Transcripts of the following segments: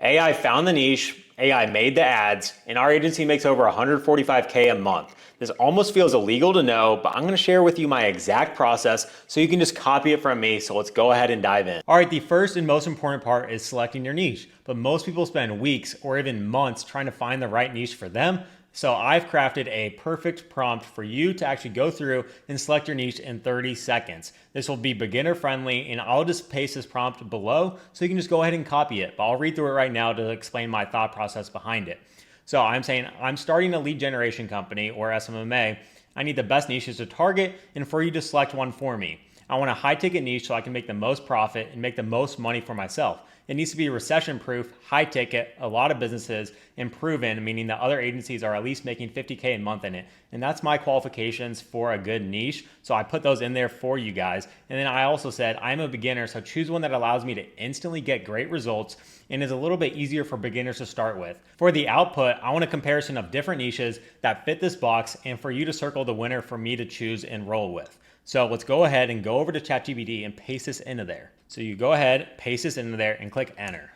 AI found the niche, AI made the ads, and our agency makes over 145K a month. This almost feels illegal to know, but I'm gonna share with you my exact process so you can just copy it from me. So let's go ahead and dive in. All right, the first and most important part is selecting your niche, but most people spend weeks or even months trying to find the right niche for them. So I've crafted a perfect prompt for you to actually go through and select your niche in 30 seconds. This will be beginner friendly, and I'll just paste this prompt below so you can just go ahead and copy it. But I'll read through it right now to explain my thought process behind it. So I'm saying I'm starting a lead generation company, or SMMA. I need the best niches to target and for you to select one for me. I want a high ticket niche so I can make the most profit and make the most money for myself. It needs to be recession proof, high ticket, a lot of businesses, and proven, meaning that other agencies are at least making 50K a month in it. And that's my qualifications for a good niche. So I put those in there for you guys. And then I also said, I'm a beginner, so choose one that allows me to instantly get great results and is a little bit easier for beginners to start with. For the output, I want a comparison of different niches that fit this box and for you to circle the winner for me to choose and roll with. So let's go ahead and go over to ChatGPT and paste this into there. So you go ahead, paste this into there and click enter.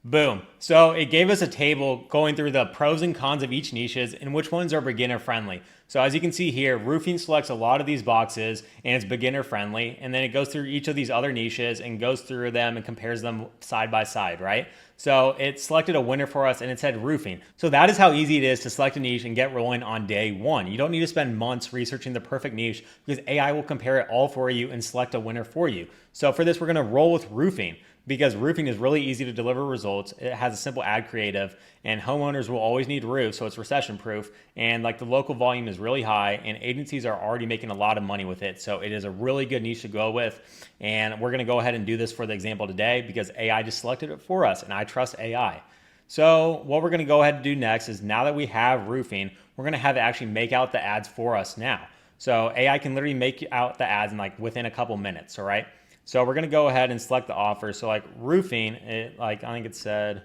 Boom. So it gave us a table going through the pros and cons of each niches and which ones are beginner friendly. So as you can see here, roofing selects a lot of these boxes and it's beginner friendly. And then it goes through each of these other niches and goes through them and compares them side by side, right? So it selected a winner for us and it said roofing. So that is how easy it is to select a niche and get rolling on day one. You don't need to spend months researching the perfect niche because AI will compare it all for you and select a winner for you. So for this, we're gonna roll with roofing, because roofing is really easy to deliver results. It has a simple ad creative and homeowners will always need roofs, so it's recession proof. And like the local volume is really high and agencies are already making a lot of money with it. So it is a really good niche to go with. And we're gonna go ahead and do this for the example today because AI just selected it for us and I trust AI. So what we're gonna go ahead and do next is, now that we have roofing, we're gonna have it actually make out the ads for us now. So AI can literally make out the ads in like within a couple minutes, all right? So we're gonna go ahead and select the offer. So like roofing, I think it said,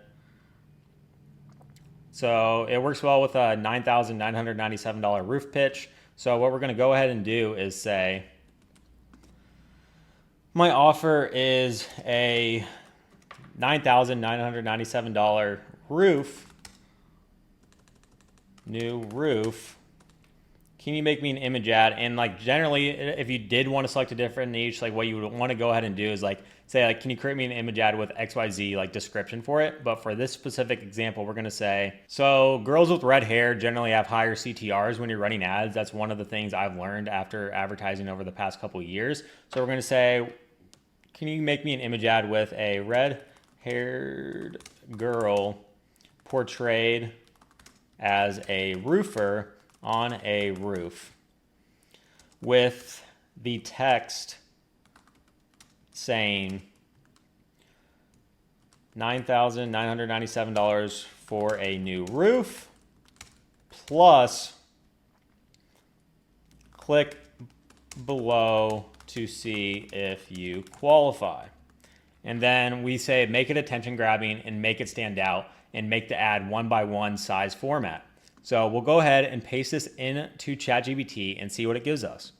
so it works well with a $9,997 roof pitch. So what we're gonna go ahead and do is say, my offer is a $9,997 roof, new roof. Can you make me an image ad? And like generally, if you did want to select a different niche, like what you would want to go ahead and do is like say like, can you create me an image ad with XYZ like description for it? But for this specific example, we're gonna say, so girls with red hair generally have higher CTRs when you're running ads. That's one of the things I've learned after advertising over the past couple of years. So we're gonna say, can you make me an image ad with a red-haired girl portrayed as a roofer on a roof with the text saying $9,997 for a new roof, plus click below to see if you qualify. And then we say make it attention grabbing and make it stand out and make the ad 1x1 size format. So we'll go ahead and paste this into ChatGPT and see what it gives us.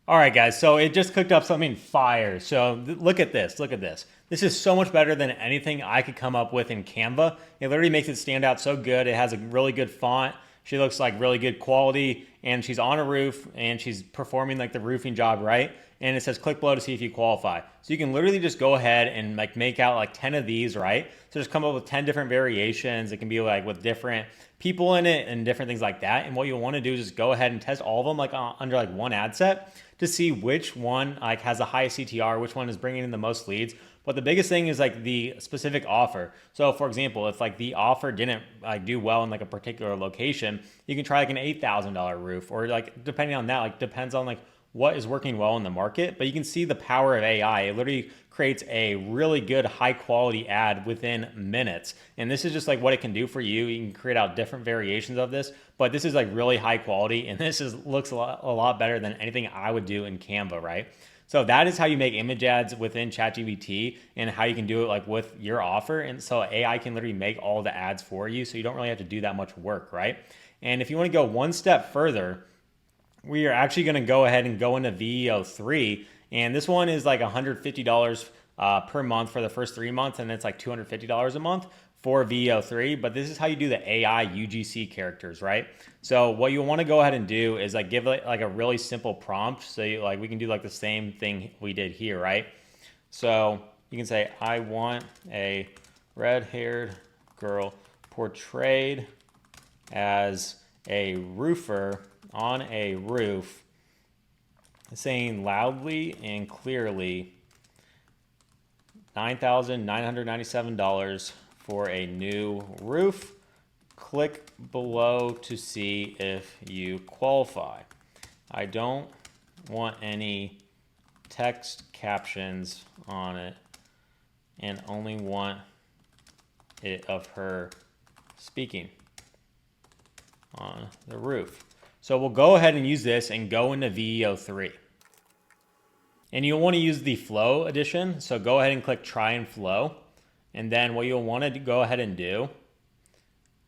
All right, guys, so it just cooked up something fire. So look at this, look at this. This is so much better than anything I could come up with in Canva. It literally makes it stand out so good. It has a really good font. She looks like really good quality and she's on a roof and she's performing like the roofing job, right? And it says click below to see if you qualify. So you can literally just go ahead and like make out like 10 of these, right? So just come up with 10 different variations. It can be like with different people in it and different things like that. And what you'll want to do is just go ahead and test all of them like under like one ad set to see which one like has the highest CTR, which one is bringing in the most leads. But the biggest thing is like the specific offer. So for example, if like the offer didn't like do well in like a particular location, you can try like an $8,000 roof, or like depending on that, like depends on like what is working well in the market. But you can see the power of AI. It literally creates a really good high quality ad within minutes. And this is just like what it can do for you. You can create out different variations of this, but this is like really high quality. And this looks a lot better than anything I would do in Canva, right? So that is how you make image ads within ChatGPT and how you can do it like with your offer. And so AI can literally make all the ads for you. So you don't really have to do that much work, right? And if you want to go one step further, we are actually going to go ahead and go into VEO3. And this one is like $150 per month for the first 3 months, and it's like $250 a month for VO3. But this is how you do the AI UGC characters, right? So what you want to go ahead and do is like give it like a really simple prompt. So like we can do like the same thing we did here, right? So you can say, I want a red-haired girl portrayed as a roofer on a roof, saying loudly and clearly $9,997 for a new roof. Click below to see if you qualify. I don't want any text captions on it and only want it of her speaking on the roof. So we'll go ahead and use this and go into VEO3. And you'll want to use the flow edition. So go ahead and click try and flow. And then what you'll want to go ahead and do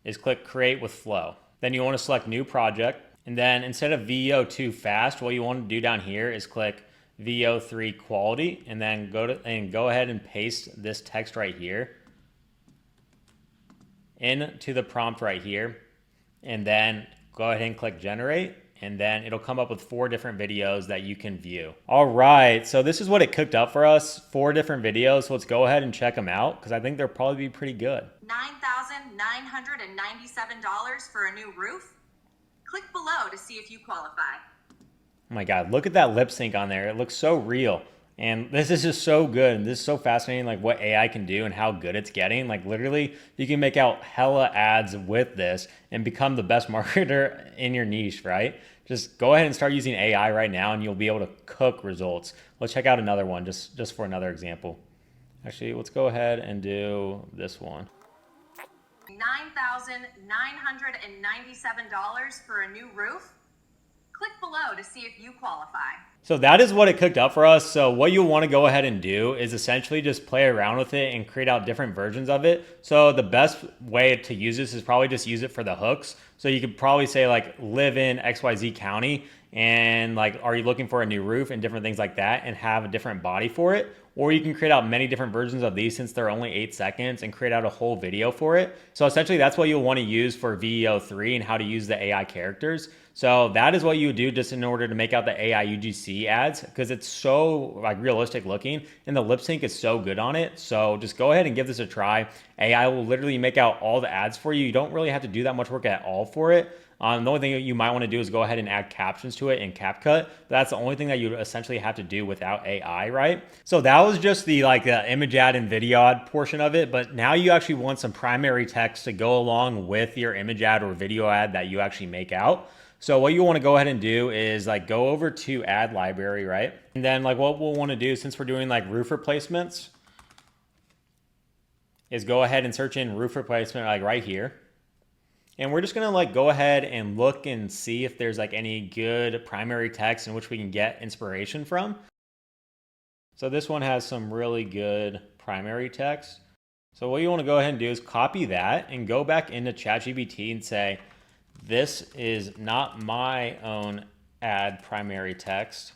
is click create with flow. Then you want to select new project. And then instead of VEO2 fast, what you want to do down here is click VEO3 quality, and then go ahead and paste this text right here into the prompt right here. And then go ahead and click generate, and then it'll come up with 4 different videos that you can view. All right, so this is what it cooked up for us, 4 different videos. So let's go ahead and check them out because I think they'll probably be pretty good. $9,997 for a new roof? Click below to see if you qualify. Oh my God, look at that lip sync on there. It looks so real. And this is just so good. And this is so fascinating, like what AI can do and how good it's getting. Like literally, you can make out hella ads with this and become the best marketer in your niche, right? Just go ahead and start using AI right now and you'll be able to cook results. Let's check out another one just for another example. Actually, let's go ahead and do this one. $9,997 for a new roof? Click below to see if you qualify. So that is what it cooked up for us. So what you'll want to go ahead and do is essentially just play around with it and create out different versions of it. So the best way to use this is probably just use it for the hooks. So you could probably say like live in XYZ county and like are you looking for a new roof and different things like that and have a different body for it. Or you can create out many different versions of these since they're only 8 seconds and create out a whole video for it. So essentially that's what you'll want to use for VEO3 and how to use the AI characters. So that is what you would do just in order to make out the AI UGC ads because it's so like realistic looking and the lip sync is so good on it. So just go ahead and give this a try. AI will literally make out all the ads for you. You don't really have to do that much work at all for it. The only thing you might want to do is go ahead and add captions to it in CapCut. That's the only thing that you essentially have to do without AI, right? So that was just the image ad and video ad portion of it. But now you actually want some primary text to go along with your image ad or video ad that you actually make out. So what you want to go ahead and do is like go over to ad library, right? And then like what we'll want to do since we're doing like roof replacements is go ahead and search in roof replacement like right here. And we're just going to like go ahead and look and see if there's like any good primary text in which we can get inspiration from. So this one has some really good primary text. So what you want to go ahead and do is copy that and go back into ChatGPT and say, this is not my own ad primary text.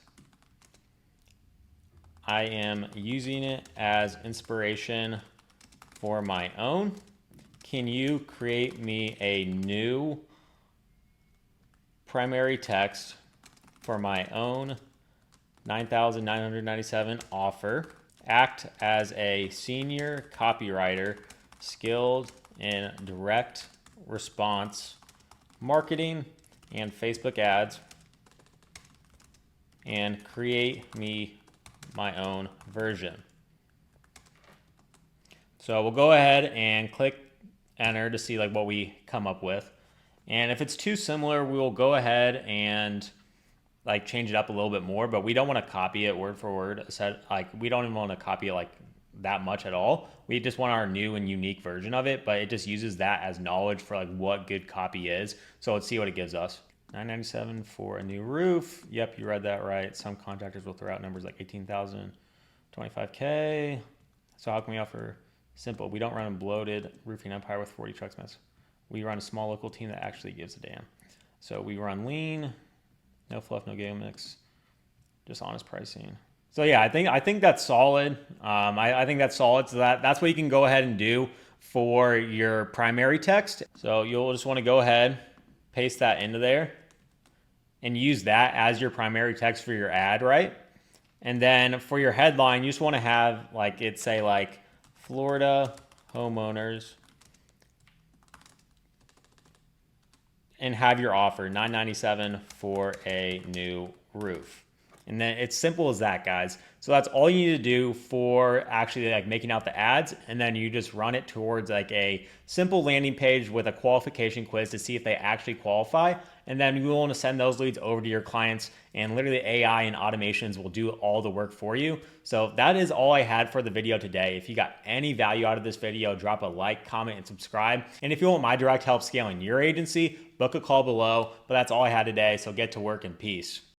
I am using it as inspiration for my own. Can you create me a new primary text for my own $9,997 offer? Act as a senior copywriter skilled in direct response marketing and Facebook ads, and create me my own version. So we'll go ahead and click enter to see like what we come up with. And if it's too similar, we will go ahead and like change it up a little bit more, but we don't want to copy it word for word. Like we don't even want to copy it like that much at all. We just want our new and unique version of it, but it just uses that as knowledge for like what good copy is. So let's see what it gives us. $997 for a new roof. Yep, you read that right. Some contractors will throw out numbers like 18,000, 25K. So how can we offer simple? We don't run a bloated roofing empire with 40 trucks mess. We run a small local team that actually gives a damn. So we run lean, no fluff, no gimmicks, just honest pricing. So yeah, I think that's solid. I think that's solid. So that's what you can go ahead and do for your primary text. So you'll just want to go ahead, paste that into there, and use that as your primary text for your ad, right? And then for your headline, you just want to have like it say like Florida homeowners and have your offer $997 for a new roof. And then it's simple as that, guys. So that's all you need to do for actually like making out the ads. And then you just run it towards like a simple landing page with a qualification quiz to see if they actually qualify. And then you want to send those leads over to your clients, and literally AI and automations will do all the work for you. So that is all I had for the video today. If you got any value out of this video, drop a like, comment, and subscribe. And if you want my direct help scaling your agency, book a call below. But that's all I had today. So get to work in peace.